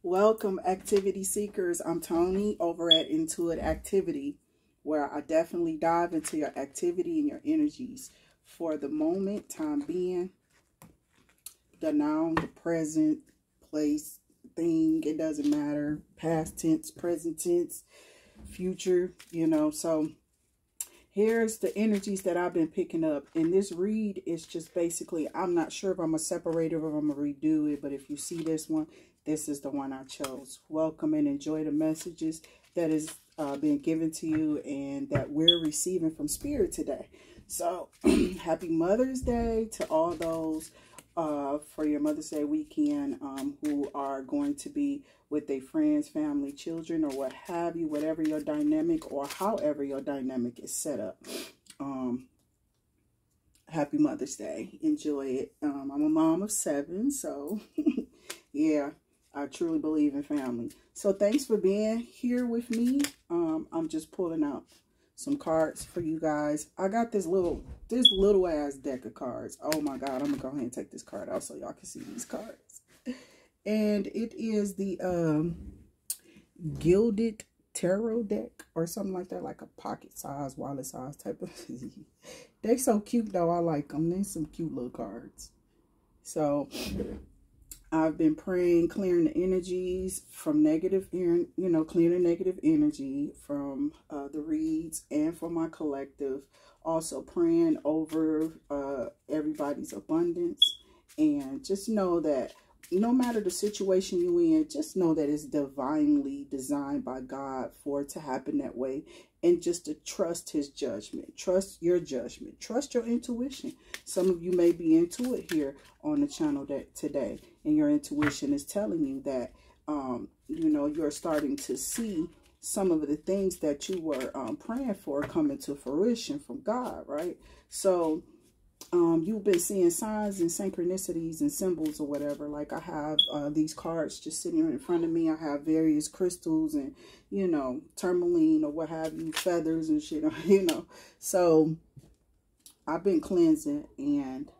Welcome, activity seekers. I'm Tony over at IntuitActivity, where I definitely dive into your activity and your energies for the moment, time being, the now, the present, place, thing. It doesn't matter. Past tense, present tense, future, So here's the energies that I've been picking up. And this read is just basically, I'm not sure if I'm going to separate it or if I'm going to redo it. But if you see this one, this is the one I chose. Welcome and enjoy the messages that is being given to you and that we're receiving from Spirit today. So happy Mother's Day to all those for your Mother's Day weekend who are going to be with their friends, family, children, or what have you, whatever your dynamic or however your dynamic is set up. Happy Mother's Day. Enjoy it. I'm a mom of 7, so yeah, I truly believe in family. So thanks for being here with me. I'm just pulling out some cards for you guys. I got this little ass deck of cards. Oh my God, I'm gonna go ahead and take this card out so y'all can see these cards. And it is the Gilded Tarot deck or something like that, like a pocket size, wallet size type of. They're so cute though. I like them. They're some cute little cards. So I've been praying, clearing the energies from negative, clearing the negative energy from the reads and for my collective. Also praying over everybody's abundance. And just know that no matter the situation you're in, just know that it's divinely designed by God for it to happen that way. And just to trust his judgment. Trust your judgment. Trust your intuition. Some of you may be into it here on the channel today. And your intuition is telling you that, you're starting to see some of the things that you were praying for coming to fruition from God, right? So you've been seeing signs and synchronicities and symbols or whatever. Like I have these cards just sitting in front of me. I have various crystals and, tourmaline or what have you, feathers and shit, So I've been cleansing and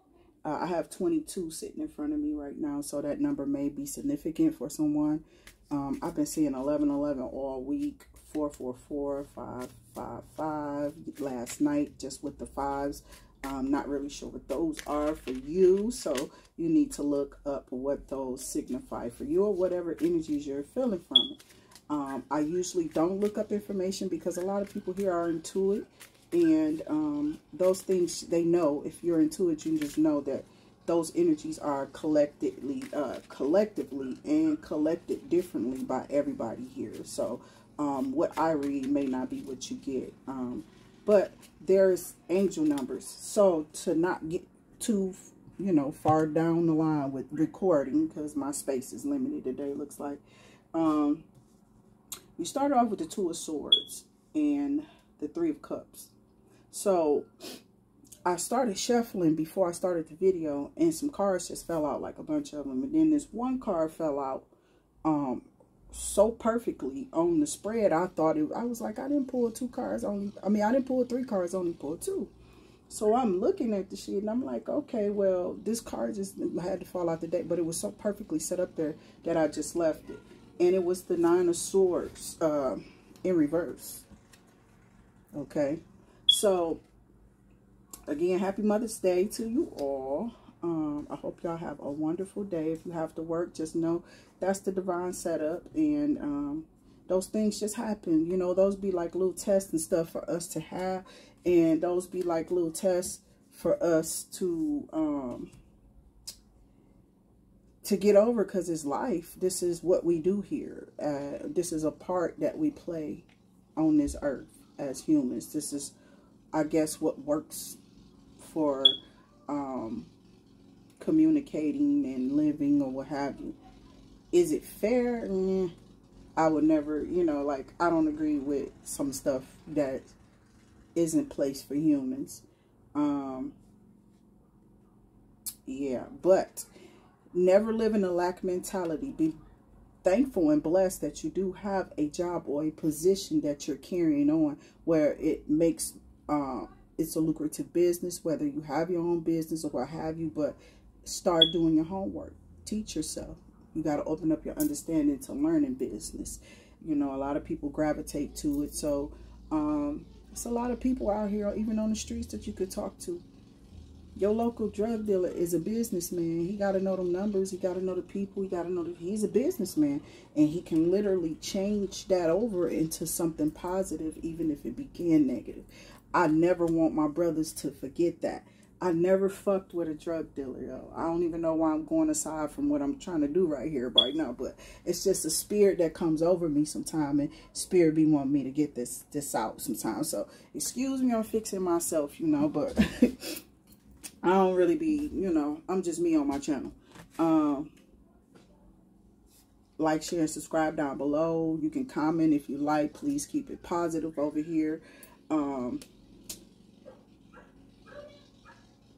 I have 22 sitting in front of me right now. So that number may be significant for someone. I've been seeing 1111 all week, 444, 555 last night, just with the fives. I'm not really sure what those are for you, so you need to look up what those signify for you or whatever energies you're feeling from it. I usually don't look up information because a lot of people here are into it, and those things they know. If you're into it, you just know that those energies are collectively and collected differently by everybody here. So what I read may not be what you get. But there's angel numbers. So to not get too, far down the line with recording, because my space is limited today, looks like. You start off with the 2 of Swords and the 3 of Cups. So I started shuffling before I started the video, and some cards just fell out, like a bunch of them. And then this one card fell out so perfectly on the spread. I was like, I didn't pull 2 cards, I didn't pull 3 cards, only pulled 2. So I'm looking at the shit and I'm like, okay, well, this card just had to fall out the deck, but it was so perfectly set up there that I just left it. And it was the 9 of Swords in reverse. Okay, so again, happy Mother's Day to you all. I hope y'all have a wonderful day. If you have to work, just know that's the divine setup, and those things just happen. Those be like little tests and stuff for us to have, and those be like little tests for us to get over, because it's life. This is what we do here. This is a part that we play on this earth as humans. This is, I guess, what works for communicating and living or what have you. Is it fair? I would never, I don't agree with some stuff that isn't placed for humans. Yeah, but never live in a lack mentality. Be thankful and blessed that you do have a job or a position that you're carrying on where it makes it's a lucrative business, whether you have your own business or what have you. But start doing your homework. Teach yourself. You got to open up your understanding to learning business. You know, a lot of people gravitate to it. So it's a lot of people out here, even on the streets, that you could talk to. Your local drug dealer is a businessman. He got to know them numbers. He got to know the people. He got to know that he's a businessman. And he can literally change that over into something positive, even if it began negative. I never want my brothers to forget that. I never fucked with a drug dealer, yo. I don't even know why I'm going aside from what I'm trying to do right here, right now. But it's just a spirit that comes over me sometime. And spirit be wanting me to get this out sometimes. So excuse me, I'm fixing myself, you know. But I don't really be, you know, I'm just me on my channel. Like, share, and subscribe down below. You can comment if you like. Please keep it positive over here.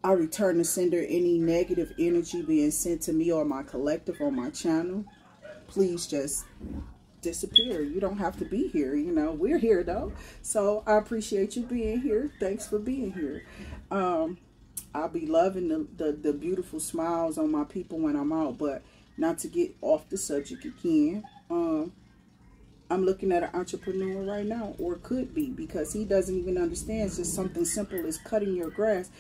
I return to sender any negative energy being sent to me or my collective on my channel. Please just disappear. You don't have to be here. You know, we're here though. So I appreciate you being here. Thanks for being here. I'll be loving the beautiful smiles on my people when I'm out, but not to get off the subject again. I'm looking at an entrepreneur right now, or could be, because he doesn't even understand. It's just something simple as cutting your grass.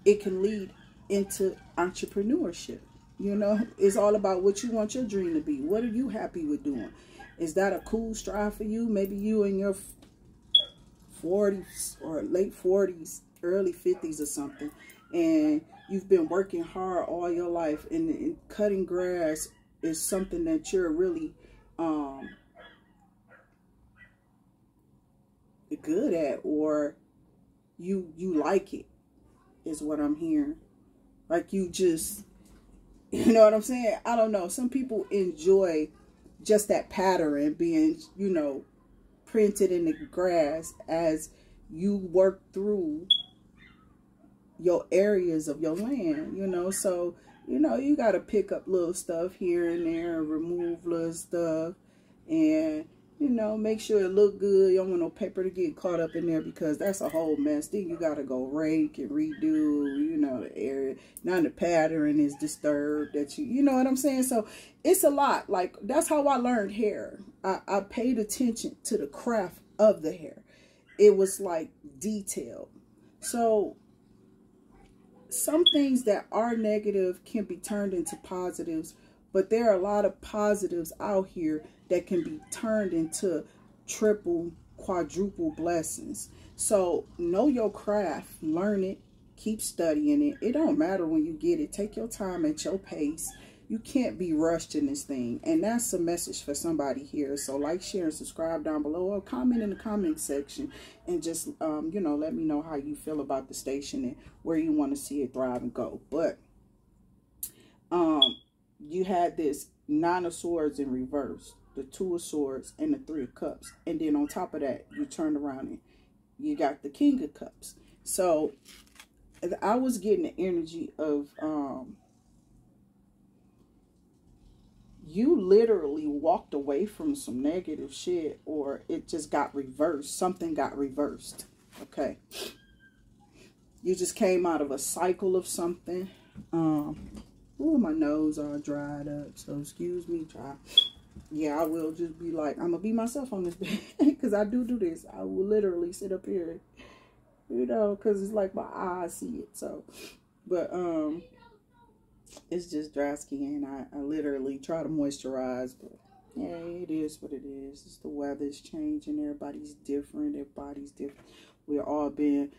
It can lead into entrepreneurship. You know, it's all about what you want your dream to be. What are you happy with doing? Is that a cool strive for you? Maybe you in your 40s or late 40s, early 50s or something, and you've been working hard all your life, and cutting grass is something that you're really good at, or you like it, is what I'm hearing. Like, you just, you know what I'm saying? I don't know. Some people enjoy just that pattern being, you know, printed in the grass as you work through your areas of your land, you know. So, you know, you got to pick up little stuff here and there, remove little stuff, and, you know, make sure it look good. You don't want no paper to get caught up in there, because that's a whole mess. Then you got to go rake and redo, you know, the area. Now the pattern is disturbed, that you know what I'm saying? So it's a lot. Like, that's how I learned hair. I paid attention to the craft of the hair. It was like detailed. So some things that are negative can be turned into positives, but there are a lot of positives out here that can be turned into triple, quadruple blessings. So know your craft, learn it, keep studying it. It don't matter when you get it. Take your time at your pace. You can't be rushed in this thing. And that's a message for somebody here. So like, share, and subscribe down below, or comment in the comment section, and just, you know, let me know how you feel about the station and where you want to see it thrive and go. But you had this 9 of Swords in reverse, the 2 of Swords, and the 3 of Cups. And then on top of that, you turned around and you got the King of Cups. So I was getting the energy of, you literally walked away from some negative shit, or it just got reversed. Something got reversed. Okay. You just came out of a cycle of something. Ooh, my nose all dried up, so excuse me, dry. Yeah, I will just be like, I'm gonna be myself on this bed, because I do this. I will literally sit up here, you know, because it's like my eyes see it. So, but it's just dry skin. I literally try to moisturize, but yeah, it is what it is. It's the weather's changing. Everybody's different. Everybody's different. We're all being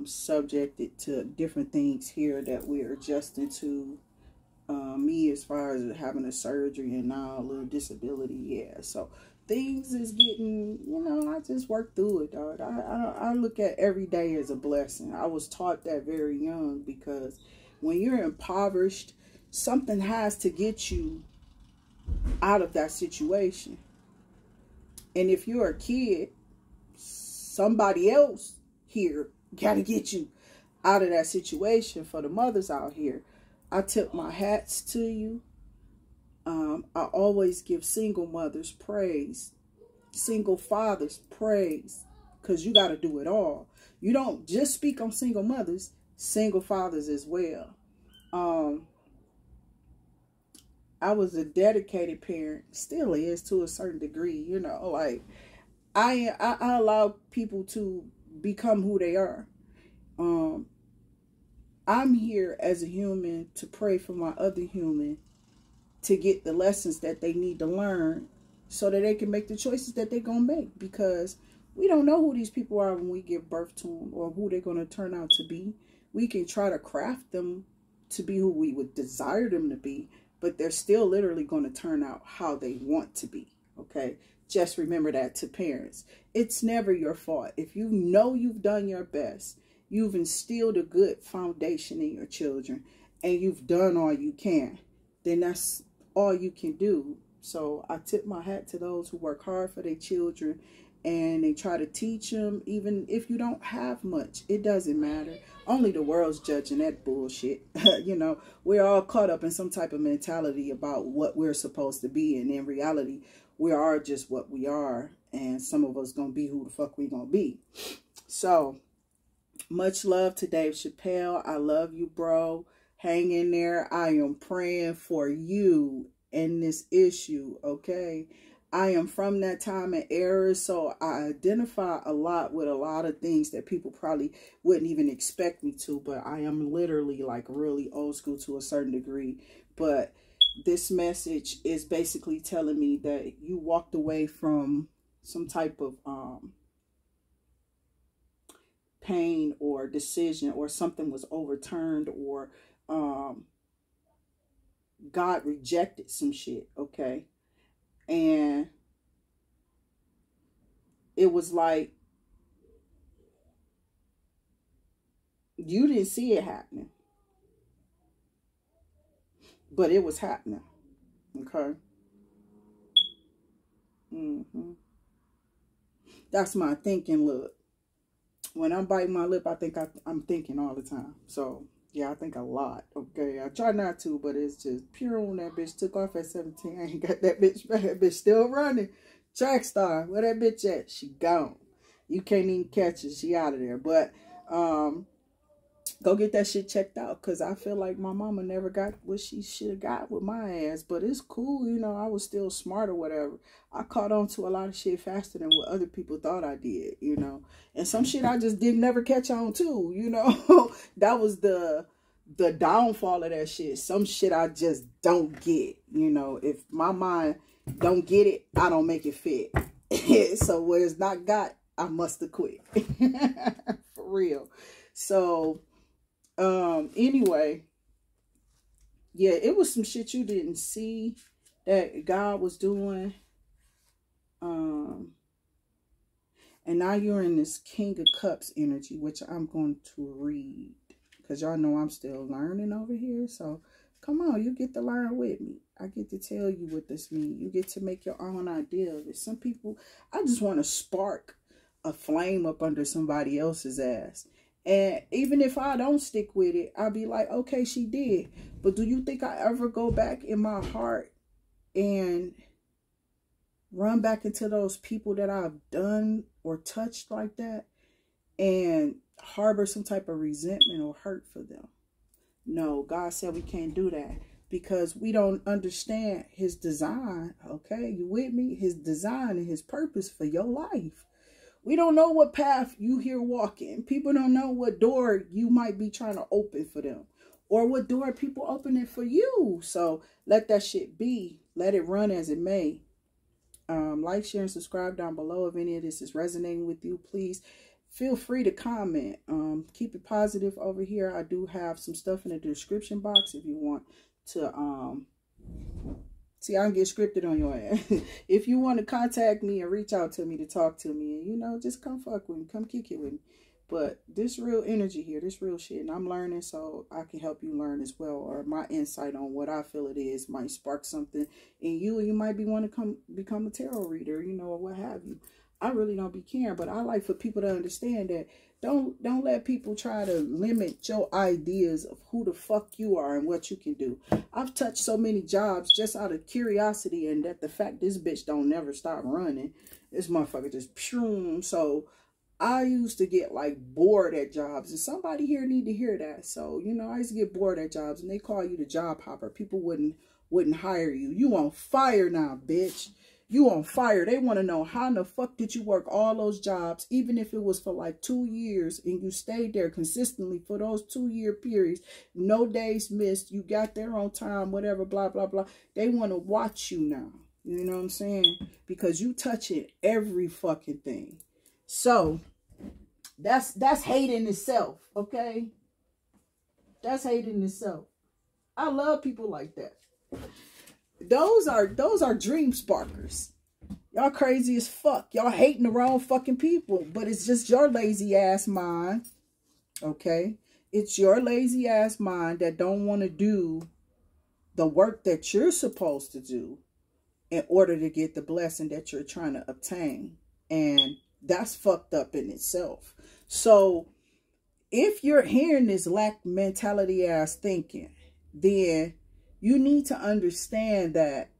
subjected to different things here that we're adjusting to. Me, as far as having a surgery and now a little disability, yeah. So things is getting, you know, I just work through it, dog. I look at every day as a blessing. I was taught that very young, because when you're impoverished, something has to get you out of that situation. And if you're a kid, somebody else here got to get you out of that situation. For the mothers out here, I tip my hats to you. I always give single mothers praise, single fathers praise, because you got to do it all. You don't just speak on single mothers, single fathers as well. I was a dedicated parent, still is to a certain degree, you know, like I allow people to become who they are. I'm here as a human to pray for my other human to get the lessons that they need to learn so that they can make the choices that they're going to make, because we don't know who these people are when we give birth to them or who they're going to turn out to be. We can try to craft them to be who we would desire them to be, but they're still literally going to turn out how they want to be. Okay. Just remember that to parents. It's never your fault. If you know you've done your best, you've instilled a good foundation in your children, and you've done all you can, then that's all you can do. So I tip my hat to those who work hard for their children and they try to teach them, even if you don't have much. It doesn't matter. Only the world's judging that bullshit. You know, we're all caught up in some type of mentality about what we're supposed to be. And in reality, we are just what we are. And some of us gonna be who the fuck we gonna be. So much love to Dave Chappelle. I love you, bro. Hang in there. I am praying for you in this issue, okay? I am from that time and era, so I identify a lot with a lot of things that people probably wouldn't even expect me to, but I am literally like really old school to a certain degree. But this message is basically telling me that you walked away from some type of pain or decision, or something was overturned, or God rejected some shit, okay? And it was like you didn't see it happening, but it was happening, okay? That's my thinking look. When I'm biting my lip, I think I'm thinking all the time. So yeah, I think a lot. Okay, I try not to, but it's just pure on that bitch. Took off at 17. I ain't got that bitch back. That bitch still running. Track star. Where that bitch at? She gone. You can't even catch her. She out of there. But go get that shit checked out, because I feel like my mama never got what she should have got with my ass. But it's cool, you know, I was still smart or whatever. I caught on to a lot of shit faster than what other people thought I did, you know. And some shit I just didn't never catch on to, you know. That was the downfall of that shit. Some shit I just don't get, you know. If my mind don't get it, I don't make it fit. So what it's not got, I must have quit. For real. So anyway, yeah, it was some shit you didn't see that God was doing. And now you're in this King of Cups energy, which I'm going to read, because y'all know I'm still learning over here. So come on, you get to learn with me. I get to tell you what this means. You get to make your own idea of it. Some people, I just want to spark a flame up under somebody else's ass. And even if I don't stick with it, I'll be like, okay, she did. But do you think I ever go back in my heart and run back into those people that I've done or touched like that and harbor some type of resentment or hurt for them? No, God said we can't do that, because we don't understand his design. Okay, you with me? His design and his purpose for your life. We don't know what path you here walking. People don't know what door you might be trying to open for them, or what door people opening for you. So let that shit be. Let it run as it may. Like, share, and subscribe down below. If any of this is resonating with you, please feel free to comment. Keep it positive over here. I do have some stuff in the description box if you want to see, I can get scripted on your ass. If you want to contact me and reach out to me to talk to me, and, you know, just come fuck with me. Come kick it with me. But this real energy here, this real shit, and I'm learning, so I can help you learn as well. Or my insight on what I feel it is might spark something in you, and you might want to become a tarot reader, you know, or what have you. I really don't be caring, but I like for people to understand that don't let people try to limit your ideas of who the fuck you are and what you can do. I've touched so many jobs just out of curiosity, and that the fact this bitch don't never stop running. This motherfucker just phew. So I used to get like bored at jobs, and somebody here need to hear that. So, you know, I used to get bored at jobs, and they call you the job hopper. People wouldn't wouldn't hire you. You on fire now, bitch. You on fire. They want to know, how in the fuck did you work all those jobs, even if it was for like 2 years, and you stayed there consistently for those 2-year periods, no days missed, you got there on time, whatever, blah, blah, blah. They want to watch you now. You know what I'm saying? Because you touching every fucking thing. So that's hate in itself, okay? That's hate in itself. I love people like that. Those are dream sparkers. Y'all crazy as fuck. Y'all hating the wrong fucking people. But it's just your lazy ass mind. Okay? It's your lazy ass mind that don't want to do the work that you're supposed to do in order to get the blessing that you're trying to obtain. And that's fucked up in itself. So if you're hearing this lack mentality ass thinking, then you need to understand that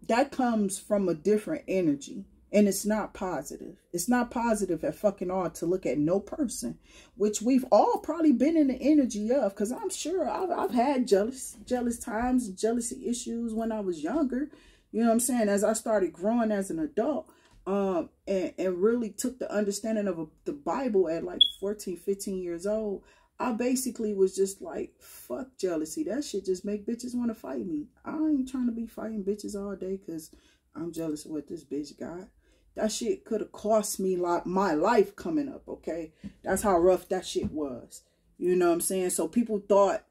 that comes from a different energy, and it's not positive. It's not positive at fucking all to look at no person, which we've all probably been in the energy of, because I'm sure I've had jealous times, jealousy issues when I was younger. You know what I'm saying? As I started growing as an adult, and really took the understanding of the Bible at like 14, 15 years old, I basically was just like, fuck jealousy. That shit just make bitches want to fight me. I ain't trying to be fighting bitches all day because I'm jealous of what this bitch got. That shit could have cost me like my life coming up, okay? That's how rough that shit was. You know what I'm saying? So people thought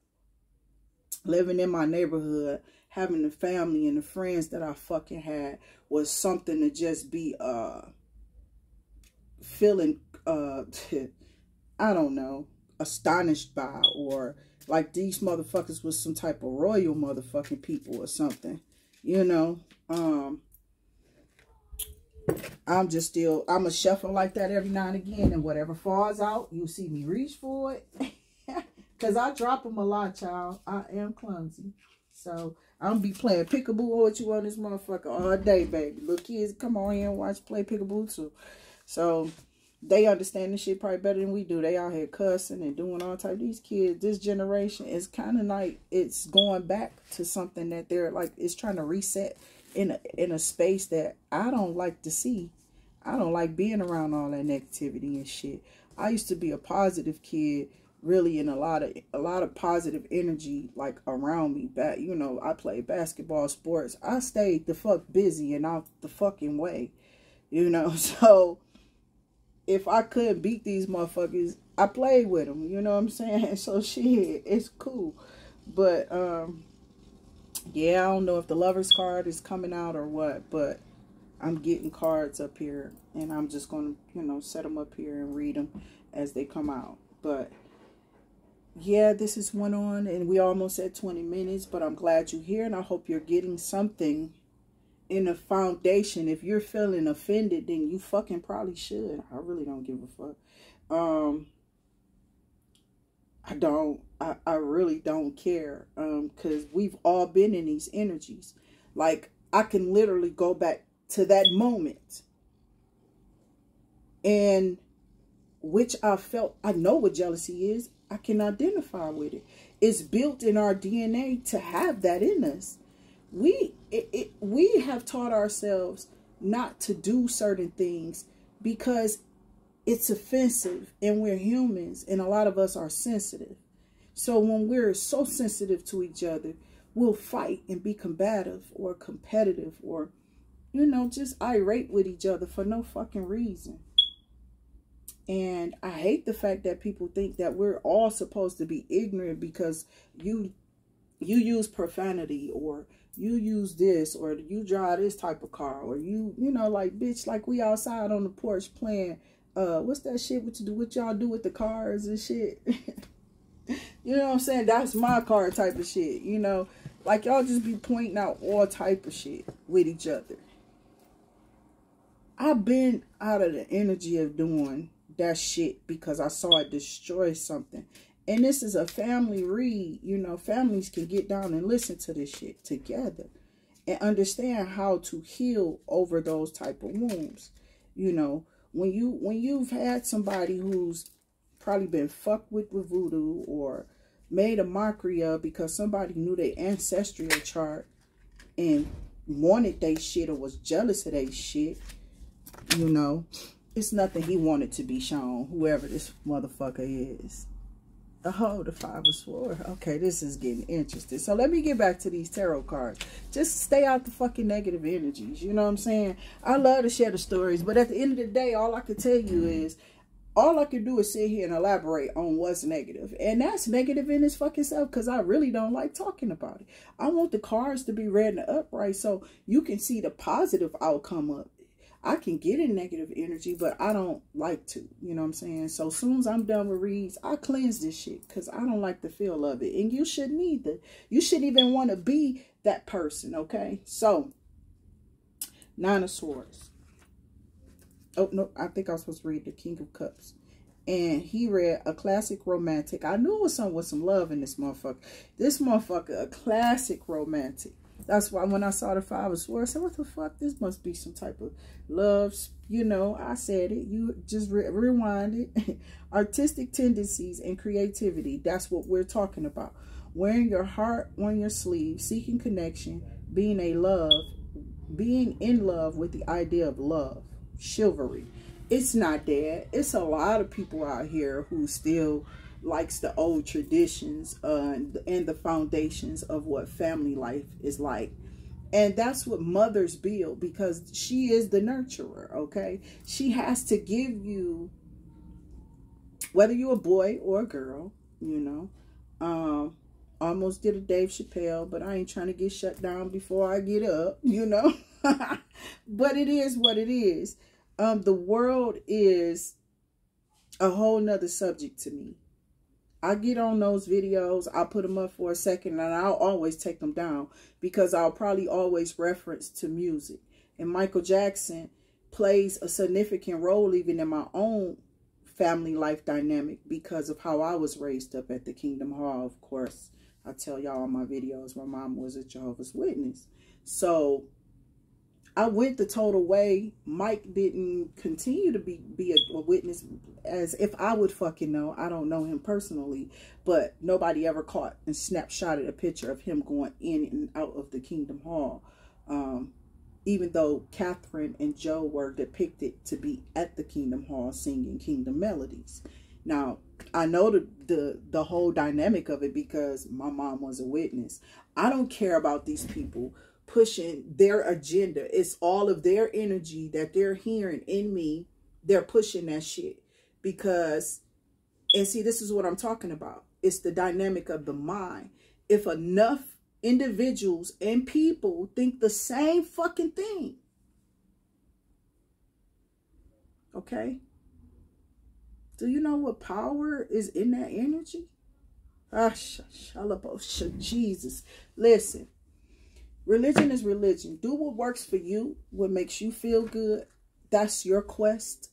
living in my neighborhood, having the family and the friends that I fucking had was something to just be feeling, I don't know, astonished by, or like these motherfuckers was some type of royal motherfucking people or something, you know. I'm a shuffle like that every now and again, and whatever falls out, you see me reach for it. Because I drop them a lot, child. I am clumsy. So I'm gonna be playing peekaboo with you on this motherfucker all day, baby. Little kids, come on here and watch play peekaboo too. So they understand this shit probably better than we do. They out here cussing and doing all type. These kids, this generation is kind of like, it's going back to something that they're like, it's trying to reset in a space that I don't like to see. I don't like being around all that negativity and shit. I used to be a positive kid, really, in a lot of positive energy like around me. Back, you know, I played basketball, sports. I stayed the fuck busy and out the fucking way, you know. So if I couldn't beat these motherfuckers, I played with them, you know what I'm saying? So shit, it's cool. But yeah, I don't know if the lover's card is coming out or what, but I'm getting cards up here, and I'm just going to, you know, set them up here and read them as they come out. But yeah, this is one on, and we almost at 20 minutes, but I'm glad you're here, and I hope you're getting something in a foundation. If you're feeling offended, then you fucking probably should. I really don't give a fuck. I really don't care. Because we've all been in these energies. Like, I can literally go back to that moment, and which I felt, I know what jealousy is. I can identify with it. It's built in our DNA to have that in us. We have taught ourselves not to do certain things because it's offensive, and we're humans, and a lot of us are sensitive. So when we're so sensitive to each other, we'll fight and be combative or competitive, or, you know, just irate with each other for no fucking reason. And I hate the fact that people think that we're all supposed to be ignorant because you use profanity, or you use this, or you drive this type of car, or you know, like, bitch, like we outside on the porch playing, what's that shit what y'all do with the cars and shit? You know what I'm saying? That's my car type of shit, you know? Like, y'all just be pointing out all type of shit with each other. I've been out of the energy of doing that shit because I saw it destroy something. And this is a family read. You know, families can get down and listen to this shit together and understand how to heal over those type of wounds. You know, when you've had somebody who's probably been fucked with voodoo, or made a mockery of because somebody knew their ancestral chart, and wanted they shit or was jealous of they shit, you know, it's nothing he wanted to be shown, whoever this motherfucker is. Oh, the Five of Swords. Okay, this is getting interesting. So let me get back to these tarot cards. Just stay out the fucking negative energies. You know what I'm saying? I love to share the stories, but at the end of the day, all I can tell you is, all I can do is sit here and elaborate on what's negative. And that's negative in its fucking self, because I really don't like talking about it. I want the cards to be read and upright so you can see the positive outcome of it. I can get in negative energy, but I don't like to, you know what I'm saying? So as soon as I'm done with reads, I cleanse this shit because I don't like the feel of it. And you shouldn't either. You shouldn't even want to be that person, okay? So, Nine of Swords. Oh, no, I think I was supposed to read the King of Cups. And he read a classic romantic. I knew it was something with some love in this motherfucker. This motherfucker, a classic romantic. That's why when I saw the Five of Swords, I said, what the fuck? This must be some type of love. You know, I said it. You just rewind it. Artistic tendencies and creativity. That's what we're talking about. Wearing your heart on your sleeve, seeking connection, being in love with the idea of love, chivalry. It's not dead. It's a lot of people out here who still likes the old traditions and the foundations of what family life is like. And that's what mothers build, because she is the nurturer, okay? She has to give you, whether you're a boy or a girl, you know. Almost did a Dave Chappelle, but I ain't trying to get shut down before I get up, you know. But it is what it is. The world is a whole nother subject to me. I get on those videos, I'll put them up for a second, and I'll always take them down because I'll probably always reference to music. And Michael Jackson plays a significant role even in my own family life dynamic because of how I was raised up at the Kingdom Hall. Of course, I tell y'all in my videos, my mom was a Jehovah's Witness. So I went the total way. Mike didn't continue to be a witness as if I would fucking know. I don't know him personally, but nobody ever caught and snapshotted a picture of him going in and out of the Kingdom Hall. Even though Catherine and Joe were depicted to be at the Kingdom Hall singing Kingdom melodies. Now, I know the whole dynamic of it because my mom was a witness. I don't care about these people pushing their agenda. It's all of their energy that they're hearing in me. They're pushing that shit because, and see, this is what I'm talking about. It's the dynamic of the mind. If enough individuals and people think the same fucking thing, okay? Do you know what power is in that energy? Ah, Jesus. Listen. Religion is religion. Do what works for you, what makes you feel good. That's your quest.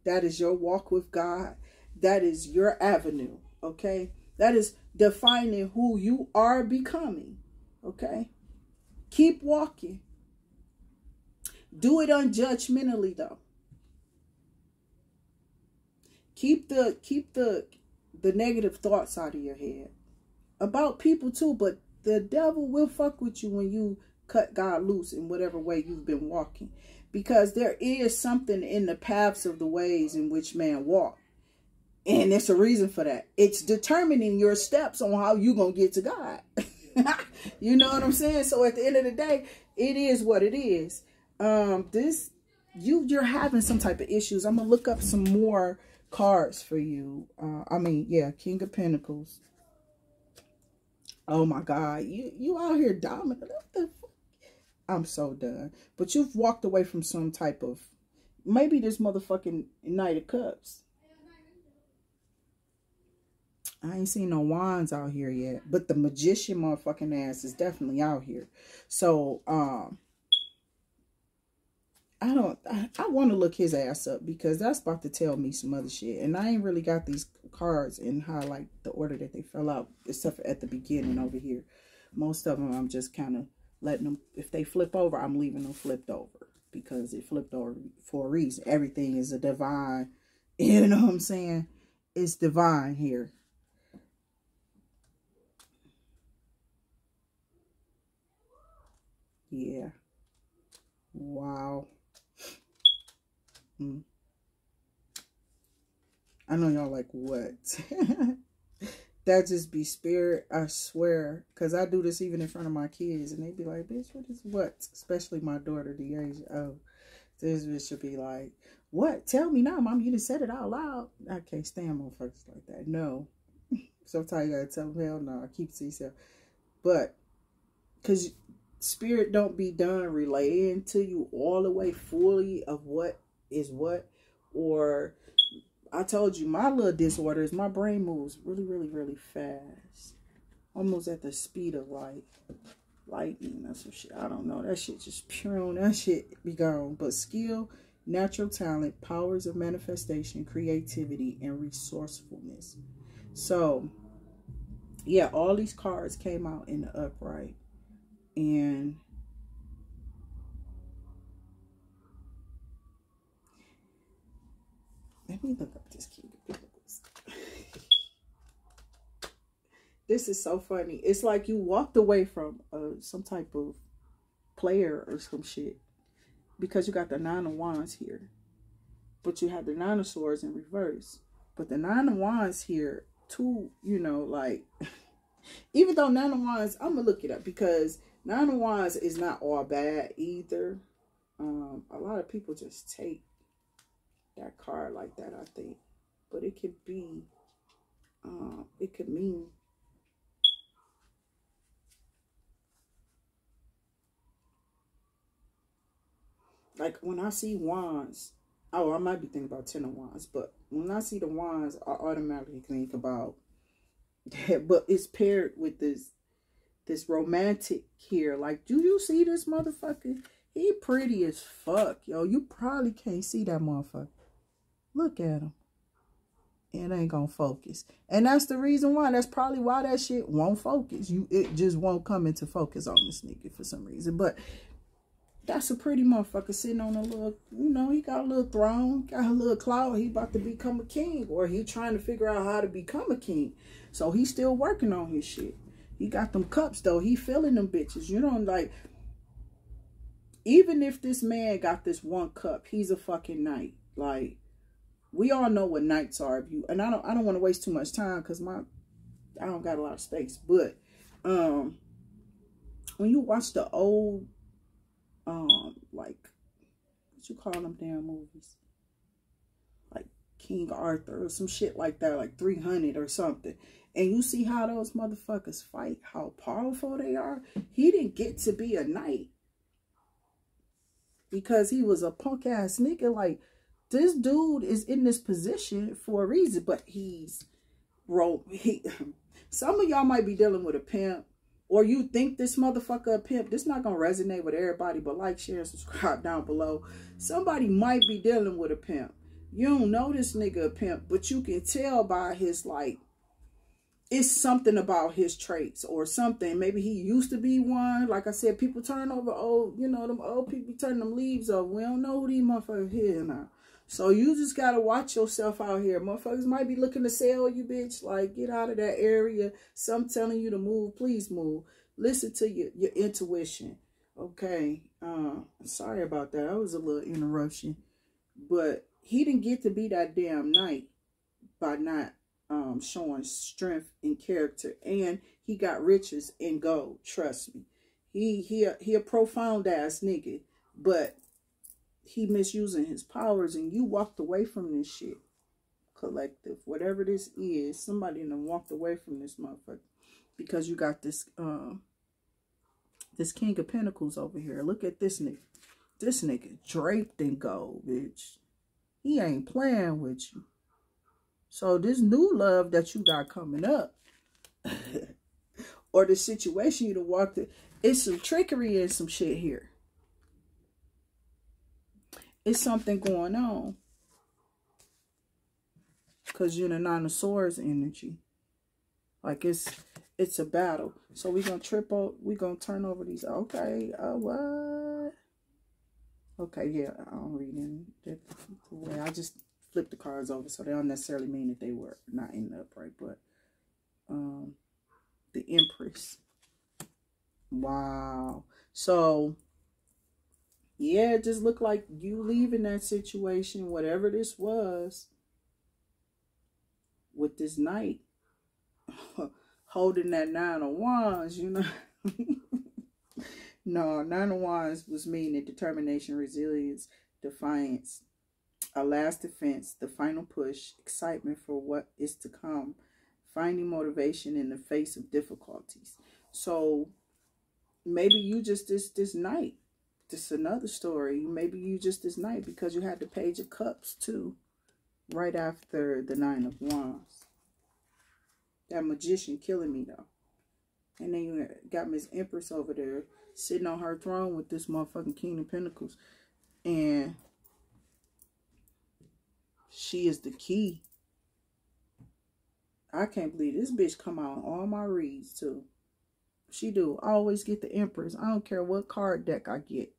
That is your walk with God. That is your avenue, okay? That is defining who you are becoming, okay? Keep walking. Do it unjudgmentally, though. Keep the negative thoughts out of your head. About people, too, but the devil will fuck with you when you cut God loose in whatever way you've been walking. Because there is something in the paths of the ways in which man walk. And there's a reason for that. It's determining your steps on how you're going to get to God. You know what I'm saying? So at the end of the day, it is what it is. You're having some type of issues. I'm going to look up some more cards for you. King of Pentacles. Oh my God, you out here dominant. What the fuck? I'm so done. But you've walked away from some type of, maybe this motherfucking Knight of Cups. I ain't seen no wands out here yet, but the magician motherfucking ass is definitely out here. So, I want to look his ass up because that's about to tell me some other shit. And I ain't really got these cards in how, like, the order that they fell out, except for at the beginning over here. Most of them, I'm just kind of letting them, if they flip over, I'm leaving them flipped over because it flipped over for a reason. Everything is a divine, you know what I'm saying? It's divine here. Yeah. Wow. I know y'all like, what? That just be spirit, I swear. Because I do this even in front of my kids. And they be like, bitch, what is what? Especially my daughter, the age of this bitch should be like, what? Tell me now, mom. You done said it out loud. I can't stand motherfuckers like that. No. Sometimes you gotta tell them, hell no, keep it to yourself. But, because spirit don't be done relaying to you all the way fully of what is what. Or, I told you, my little disorder is my brain moves really, really, really fast. Almost at the speed of light. Lightning or some shit. I don't know. That shit just pure. That shit be gone. But skill, natural talent, powers of manifestation, creativity, and resourcefulness. So, yeah, all these cards came out in the upright. And let me look up this King of Pentacles. This is so funny. It's like you walked away from some type of player or some shit. Because you got the Nine of Wands here. But you have the Nine of Swords in reverse. But the Nine of Wands here, too, you know, like, even though Nine of Wands, I'm going to look it up. Because Nine of Wands is not all bad either. A lot of people just take that card like that, I think. But it could be, it could mean, like, when I see wands, oh, I might be thinking about Ten of Wands, but when I see the wands, I automatically think about that. But it's paired with this romantic here. Like, do you see this motherfucker? He pretty as fuck, yo. You probably can't see that motherfucker. Look at him. It ain't gonna focus. And that's the reason why. That's probably why that shit won't focus. It just won't come into focus on this nigga for some reason. But that's a pretty motherfucker sitting on a little, you know, he got a little throne, got a little clout. He about to become a king, or he trying to figure out how to become a king. So he's still working on his shit. He got them cups, though. He filling them bitches. You know, like, even if this man got this one cup, he's a fucking knight. Like, we all know what knights are. If you, and I don't want to waste too much time because I don't got a lot of space. But when you watch the old like, what you call them damn movies, like King Arthur or some shit like that, like 300 or something, and you see how those motherfuckers fight, how powerful they are. He didn't get to be a knight because he was a punk ass nigga. Like, this dude is in this position for a reason, but some of y'all might be dealing with a pimp, or you think this motherfucker a pimp. This not gonna resonate with everybody, but like, share, and subscribe down below. Somebody might be dealing with a pimp. You don't know this nigga a pimp, but you can tell by his, like, it's something about his traits or something. Maybe he used to be one. Like I said, people turn over old, you know, them old people turn them leaves over. We don't know who these motherfuckers here now. So you just gotta watch yourself out here. Motherfuckers might be looking to sell you, bitch. Like, get out of that area. Some telling you to move, please move. Listen to your intuition. Okay. Sorry about that. That was a little interruption. But he didn't get to be that damn knight by not showing strength and character. And he got riches and gold. Trust me. He a profound ass nigga. But he misusing his powers, and you walked away from this shit. Collective, whatever this is, somebody done walked away from this motherfucker because you got this this King of Pentacles over here. Look at this nigga. This nigga draped in gold, bitch. He ain't playing with you. So this new love that you got coming up, or the situation you done walked in, it's some trickery and some shit here. It's something going on. Because you're the Nine of Swords energy. Like, it's a battle. So we're going to we're going to turn over these. Okay. What? Okay, yeah. I don't read in that way. I just flipped the cards over. So they don't necessarily mean that they were not in the upright. But the Empress. Wow. So Yeah, it just looked like you leaving that situation, whatever this was, with this knight holding that 9 of Wands, you know. No, 9 of Wands was meaning determination, resilience, defiance, a last defense, the final push, excitement for what is to come, finding motivation in the face of difficulties. So maybe you just this night. This is another story. Maybe you just this night because you had the Page of Cups too, right after the 9 of Wands. That Magician killing me though. And then you got Miss Empress over there sitting on her throne with this motherfucking King of Pentacles. And she is the key. I can't believe this bitch come out on all my reads too. She do. I always get the Empress. I don't care what card deck I get.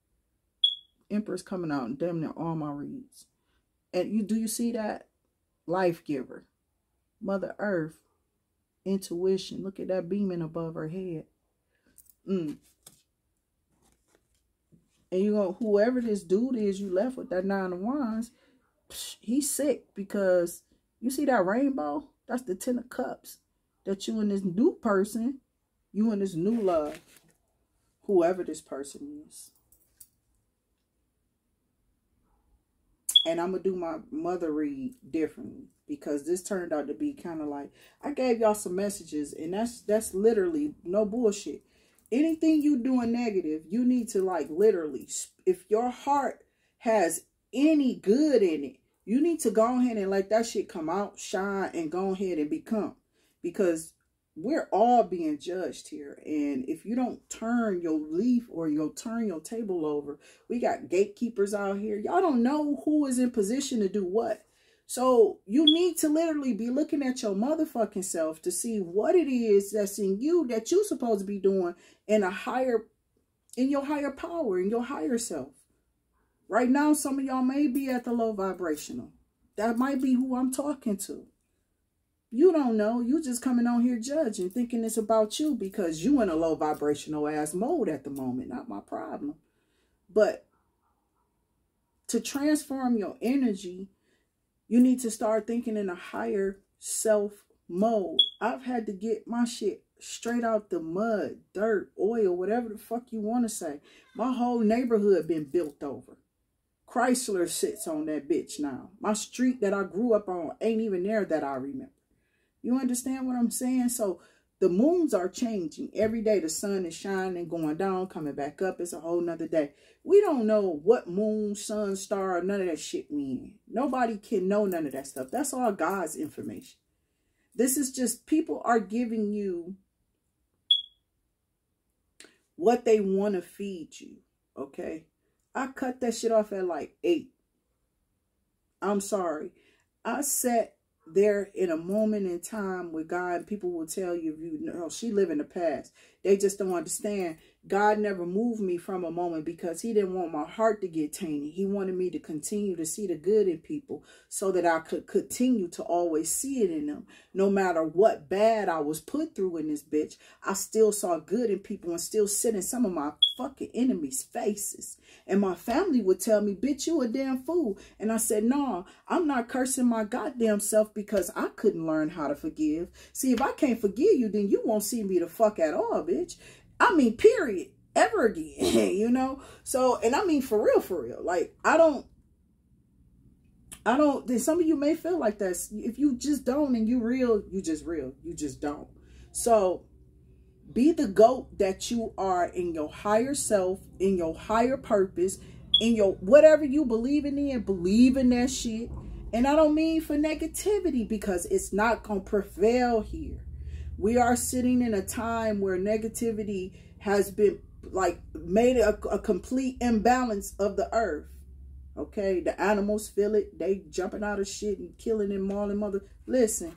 Empress coming out and damn near all my reads. And do you see that? Life giver. Mother Earth. Intuition. Look at that beaming above her head. And you know, whoever this dude is you left with that 9 of Wands, he's sick because you see that rainbow? That's the 10 of Cups. That you and this new person, you and this new love, whoever this person is. And I'm going to do my mother read differently because this turned out to be kind of like, I gave y'all some messages and that's literally no bullshit. Anything you doing negative, you need to like literally, if your heart has any good in it, you need to go ahead and let that shit come out, shine, and go ahead and become. Because we're all being judged here. And if you don't turn your leaf or you'll turn your table over, we got gatekeepers out here. Y'all don't know who is in position to do what. So you need to literally be looking at your motherfucking self to see what it is that's in you that you're supposed to be doing in your higher power, in your higher self. Right now, some of y'all may be at the low vibrational. That might be who I'm talking to. You don't know. You just coming on here judging, thinking it's about you because you in a low vibrational ass mode at the moment. Not my problem. But to transform your energy, you need to start thinking in a higher self mode. I've had to get my shit straight out the mud, dirt, oil, whatever the fuck you want to say. My whole neighborhood been built over. Chrysler sits on that bitch now. My street that I grew up on ain't even there that I remember. You understand what I'm saying? So the moons are changing. Every day the sun is shining, going down, coming back up. It's a whole nother day. We don't know what moon, sun, star, none of that shit we in. Nobody can know none of that stuff. That's all God's information. This is just people are giving you what they want to feed you. Okay? I cut that shit off at like 8. I'm sorry. I sat there in a moment in time with God, and people will tell you, you know, she live in the past. They just don't understand. God never moved me from a moment because he didn't want my heart to get tainted. He wanted me to continue to see the good in people so that I could continue to always see it in them. No matter what bad I was put through in this bitch, I still saw good in people and still sit in some of my fucking enemies' faces. And my family would tell me, bitch, you a damn fool. And I said, no, I'm not cursing my goddamn self because I couldn't learn how to forgive. See, if I can't forgive you, then you won't see me the fuck at all, bitch. I mean, period. Ever again, you know? So, and I mean for real. Like, I don't, then some of you may feel like that. If you just don't and you real, you just don't. So, be the GOAT that you are in your higher self, in your higher purpose, in your whatever you believe in, believe in that shit. And I don't mean for negativity because it's not going to prevail here. We are sitting in a time where negativity has been like made a complete imbalance of the earth. Okay, the animals feel it. They jumping out of shit and killing and mauling mother. Listen,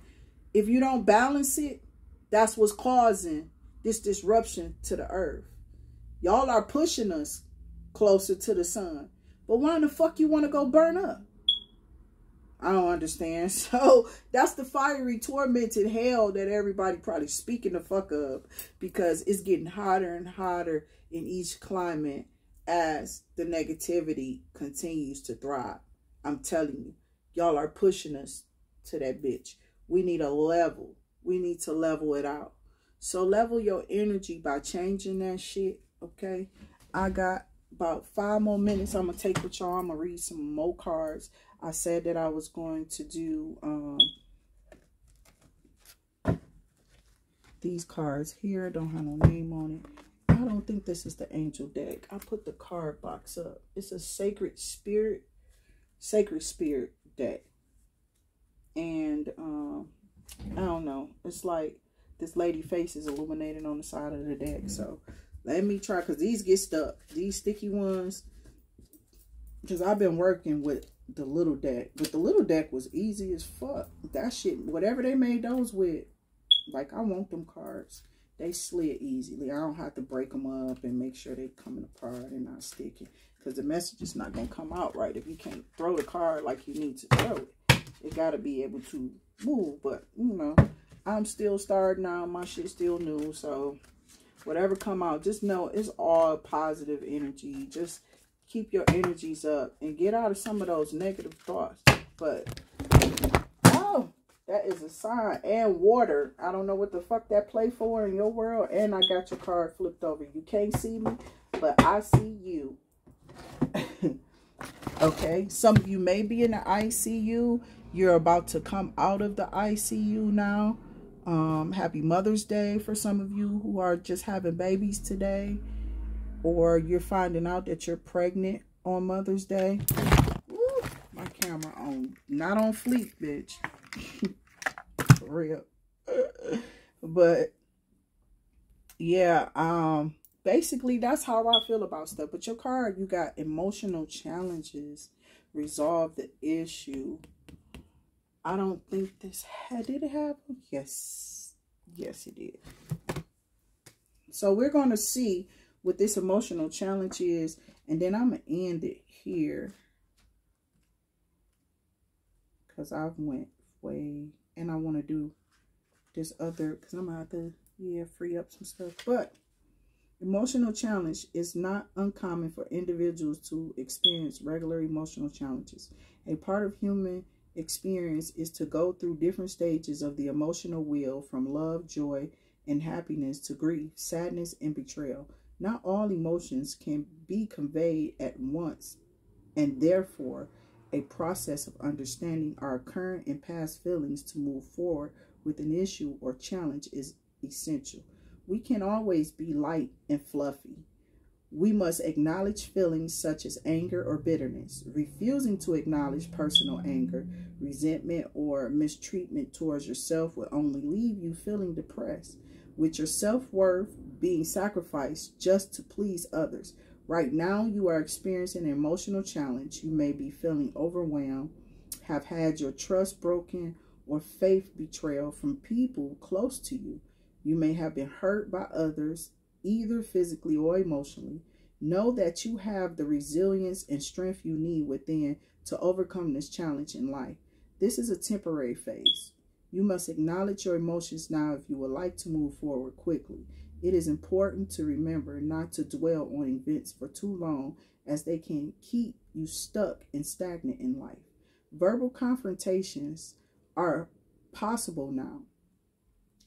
if you don't balance it, that's what's causing this disruption to the earth. Y'all are pushing us closer to the sun. But why in the fuck you want to go burn up? I don't understand. So that's the fiery, tormented hell that everybody probably speaking the fuck of because it's getting hotter and hotter in each climate as the negativity continues to thrive. I'm telling you, y'all are pushing us to that bitch. We need a level. We need to level it out. So level your energy by changing that shit, okay? I got about 5 more minutes I'm going to take with y'all. I'm going to read some more cards. I said that I was going to do these cards here. Don't have no name on it. I don't think this is the angel deck. I put the card box up. It's a sacred spirit deck. And I don't know. It's like this lady face is illuminated on the side of the deck. So let me try, because these get stuck. These sticky ones, because I've been working with the little deck. But the little deck was easy as fuck. That shit, whatever they made those with, like, I want them cards. They slid easily. I don't have to break them up and make sure they coming apart and not sticking. Because the message is not going to come out right if you can't throw the card like you need to throw it. It got to be able to move. But, you know, I'm still starting out. My shit's still new. So, whatever come out, just know it's all positive energy. Just keep your energies up and get out of some of those negative thoughts. But, oh, that is a sign. And water. I don't know what the fuck that play for in your world. And I got your card flipped over. You can't see me, but I see you. Okay, some of you may be in the ICU. You're about to come out of the ICU now. Happy Mother's Day for some of you who are just having babies today, or you're finding out that you're pregnant on Mother's Day. Woo, my camera on, not on fleek, bitch. For real. But yeah, basically, that's how I feel about stuff. But your card, you got emotional challenges. Resolve the issue. I don't think this did it happen? Yes. Yes, it did. So we're going to see what this emotional challenge is. And then I'm going to end it here. Because I went way. And I want to do this other. Because I'm going to have to, yeah, free up some stuff. But emotional challenge is not uncommon for individuals to experience regular emotional challenges. A part of human experience is to go through different stages of the emotional wheel, from love, joy, and happiness to grief, sadness, and betrayal. Not all emotions can be conveyed at once, and therefore a process of understanding our current and past feelings to move forward with an issue or challenge is essential. We can't always be light and fluffy. We must acknowledge feelings such as anger or bitterness. Refusing to acknowledge personal anger, resentment, or mistreatment towards yourself will only leave you feeling depressed, with your self-worth being sacrificed just to please others. Right now, you are experiencing an emotional challenge. You may be feeling overwhelmed, have had your trust broken, or faith betrayal from people close to you. You may have been hurt by others, either physically or emotionally. Know that you have the resilience and strength you need within to overcome this challenge in life. This is a temporary phase. You must acknowledge your emotions now if you would like to move forward quickly. It is important to remember not to dwell on events for too long, as they can keep you stuck and stagnant in life. Verbal confrontations are possible now.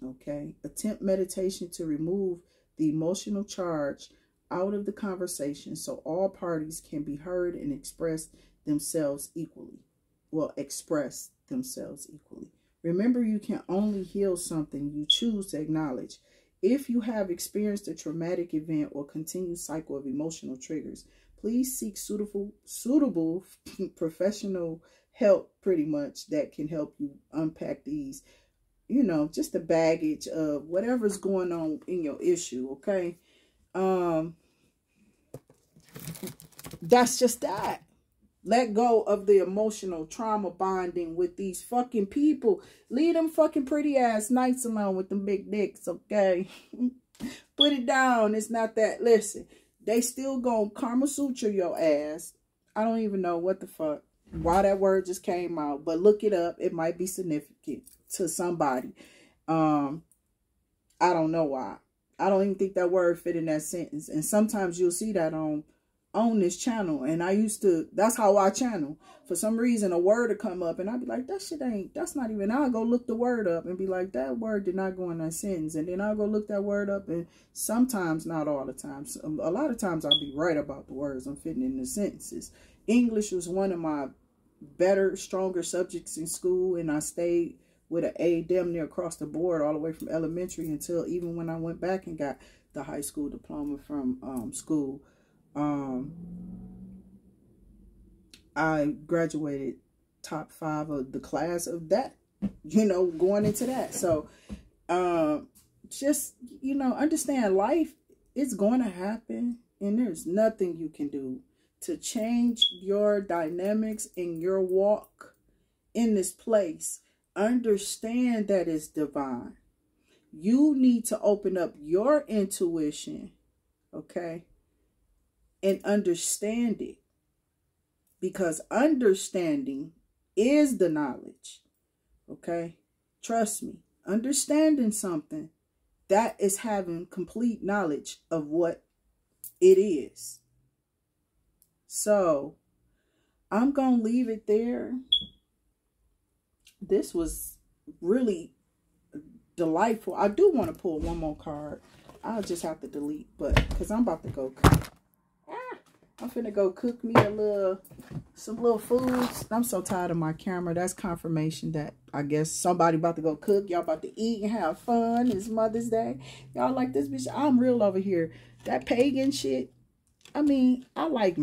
Okay, attempt meditation to remove the emotional charge out of the conversation so all parties can be heard and express themselves equally. Remember, you can only heal something you choose to acknowledge. If you have experienced a traumatic event or continued cycle of emotional triggers, please seek suitable professional help, pretty much, that can help you unpack these, you know, just the baggage of whatever's going on in your issue, okay? That's just that. Let go of the emotional trauma bonding with these fucking people. Leave them fucking pretty ass knights alone with them big dicks, okay? Put it down. It's not that. Listen, they still gonna Kama Sutra your ass. I don't even know what the fuck, why that word just came out, but look it up. It might be significant to somebody. I don't know why. I don't even think that word fit in that sentence. And sometimes you'll see that on on this channel, and I used to, that's how I channel. For some reason, a word would come up, and I'd be like, that shit ain't, that's not even, I'll go look the word up and be like, that word did not go in that sentence. And then I'll go look that word up, and sometimes, not all the time, a lot of times I'll be right about the words I'm fitting in the sentences. English was one of my better, stronger subjects in school, and I stayed with an A damn near across the board all the way from elementary until even when I went back and got the high school diploma from school. I graduated top 5 of the class of that, you know, going into that. So just, you know, understand life is going to happen, and there's nothing you can do to change your dynamics in your walk in this place. Understand that it's divine. You need to open up your intuition, okay, and understand it, because understanding is the knowledge, okay? Trust me, understanding something, that is having complete knowledge of what it is. So I'm going to leave it there. This was really delightful. I do want to pull one more card. I'll just have to delete, but because I'm about to go cook. I'm finna go cook me some little foods. I'm so tired of my camera. That's confirmation that I guess somebody about to go cook. Y'all about to eat and have fun. It's Mother's Day. Y'all like this bitch? I'm real over here. That pagan shit. I mean, I like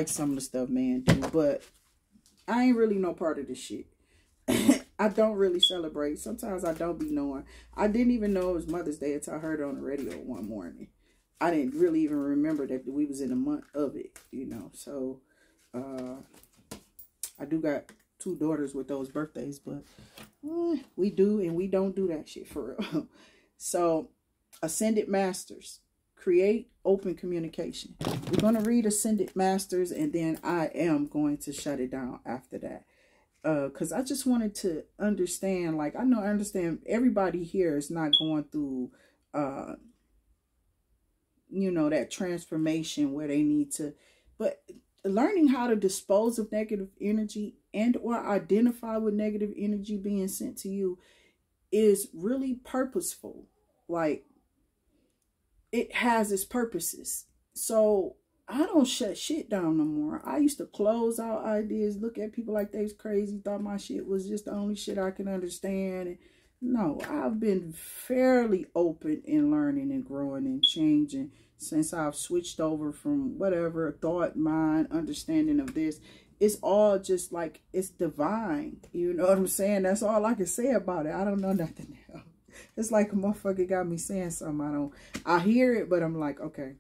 some of the stuff man do, but I ain't really no part of this shit. I don't really celebrate. Sometimes I don't be knowing. I didn't even know it was Mother's Day until I heard it on the radio one morning. I didn't really even remember that we was in a month of it, you know. So, I do got 2 daughters with those birthdays, but we do and we don't do that shit for real. So, Ascended Masters. Create open communication. We're going to read Ascended Masters, and then I am going to shut it down after that. Because I just wanted to understand, like, I understand everybody here is not going through, you know, that transformation where they need to, but learning how to dispose of negative energy and or identify with negative energy being sent to you is really purposeful. Like, it has its purposes. So I don't shut shit down no more. I used to close out ideas, look at people like they was crazy, thought my shit was just the only shit I can understand. And no, I've been fairly open in learning and growing and changing since I've switched over from whatever thought, mind, understanding of this. It's all just like, it's divine. You know what I'm saying? That's all I can say about it. I don't know nothing else. It's like a motherfucker got me saying something. I hear it, but I'm like, okay.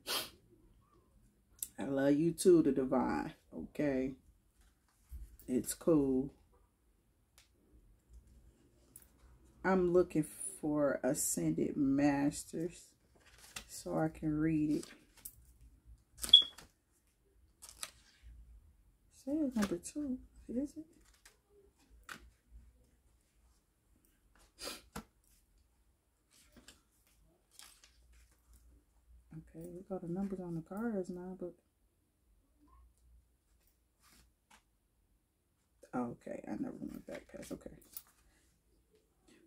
I love you too, the divine. Okay. It's cool. I'm looking for Ascended Masters so I can read it. Say it's number 2, is it? Okay, we got the numbers on the cards now, but okay, I never went back past. Okay.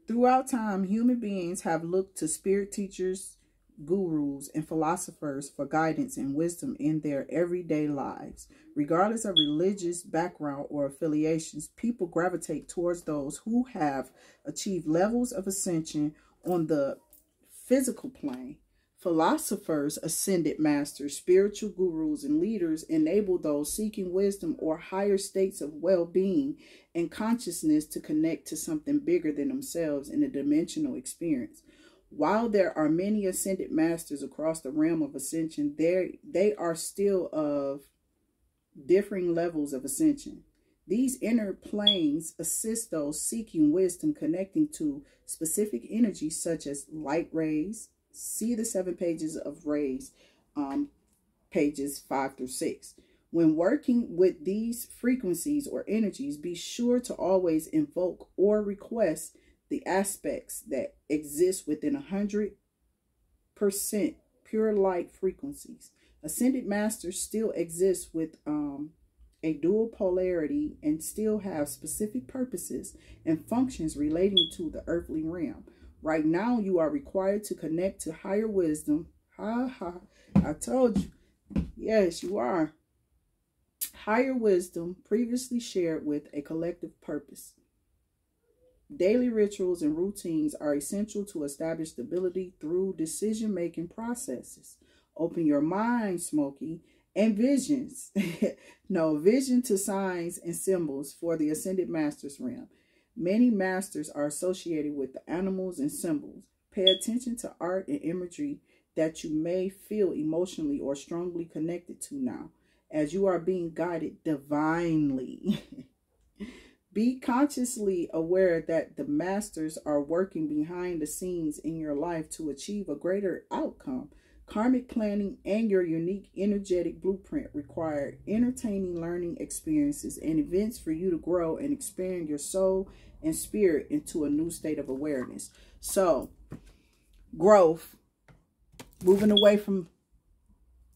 Throughout time, human beings have looked to spirit teachers, gurus, and philosophers for guidance and wisdom in their everyday lives. Regardless of religious background or affiliations, people gravitate towards those who have achieved levels of ascension on the physical plane. Philosophers, ascended masters, spiritual gurus, and leaders enable those seeking wisdom or higher states of well-being and consciousness to connect to something bigger than themselves in a dimensional experience. While there are many ascended masters across the realm of ascension, they are still of differing levels of ascension. These inner planes assist those seeking wisdom connecting to specific energies such as light rays. See the 7 pages of rays, pages 5 through 6. When working with these frequencies or energies, be sure to always invoke or request the aspects that exist within 100% pure light frequencies. Ascended masters still exist with a dual polarity and still have specific purposes and functions relating to the earthly realm. Right now, you are required to connect to higher wisdom. I told you. Yes, you are. Higher wisdom previously shared with a collective purpose. Daily rituals and routines are essential to establish stability through decision-making processes. Open your mind, Smokey, and visions. No, vision to signs and symbols for the Ascended Masters realm. Many masters are associated with the animals and symbols. Pay attention to art and imagery that you may feel emotionally or strongly connected to now, as you are being guided divinely. Be consciously aware that the masters are working behind the scenes in your life to achieve a greater outcome. Karmic planning and your unique energetic blueprint require entertaining learning experiences and events for you to grow and expand your soul and spirit into a new state of awareness. So, growth, moving away from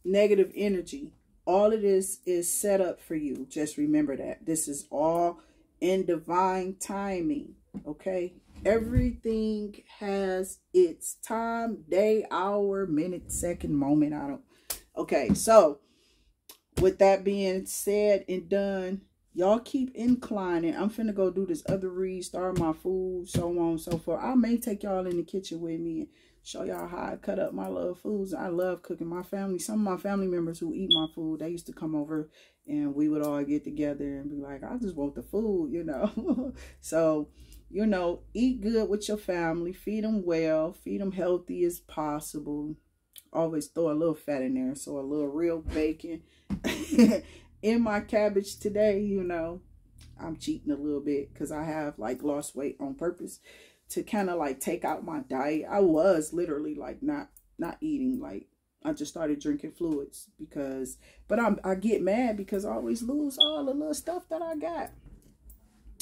negative energy. All of this is set up for you. Just remember that. This is all in divine timing. Okay? Everything has its time, day, hour, minute, second, moment. Okay, so with that being said and done, y'all keep inclining. I'm finna go do this other read, start my food, so on and so forth. I may take y'all in the kitchen with me and show y'all how I cut up my little foods. I love cooking. My family, some of my family members who eat my food, they used to come over and we would all get together and be like, I just want the food, you know. So, you know, eat good with your family, feed them well, feed them healthy as possible. Always throw a little fat in there, so a little real bacon in my cabbage today. You know, I'm cheating a little bit because I have like lost weight on purpose to kind of like take out my diet. I was literally like not eating. Like I just started drinking fluids because, but I get mad because I always lose all the little stuff that I got.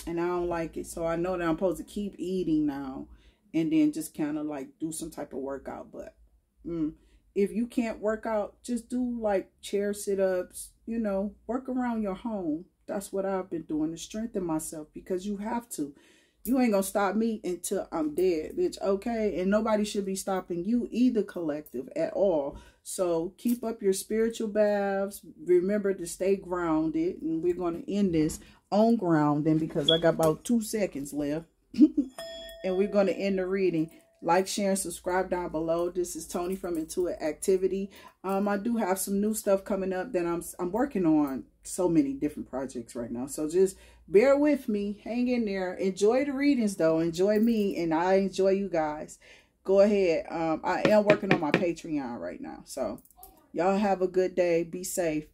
And I don't like it. So I know that I'm supposed to keep eating now and then just kind of like do some type of workout. But if you can't work out, just do like chair sit-ups, you know, work around your home. That's what I've been doing to strengthen myself because you have to. You ain't gonna stop me until I'm dead, bitch, okay? And nobody should be stopping you either, collective, at all. So keep up your spiritual baths. Remember to stay grounded. And we're going to end this on grounding because I got about 2 seconds left. And we're going to end the reading. Like, share, and subscribe down below. This is Tony from IntuitActivity. I do have some new stuff coming up that I'm working on. So many different projects right now. So just bear with me. Hang in there. Enjoy the readings, though. Enjoy me, and I enjoy you guys. Go ahead. I am working on my Patreon right now. So y'all have a good day. Be safe.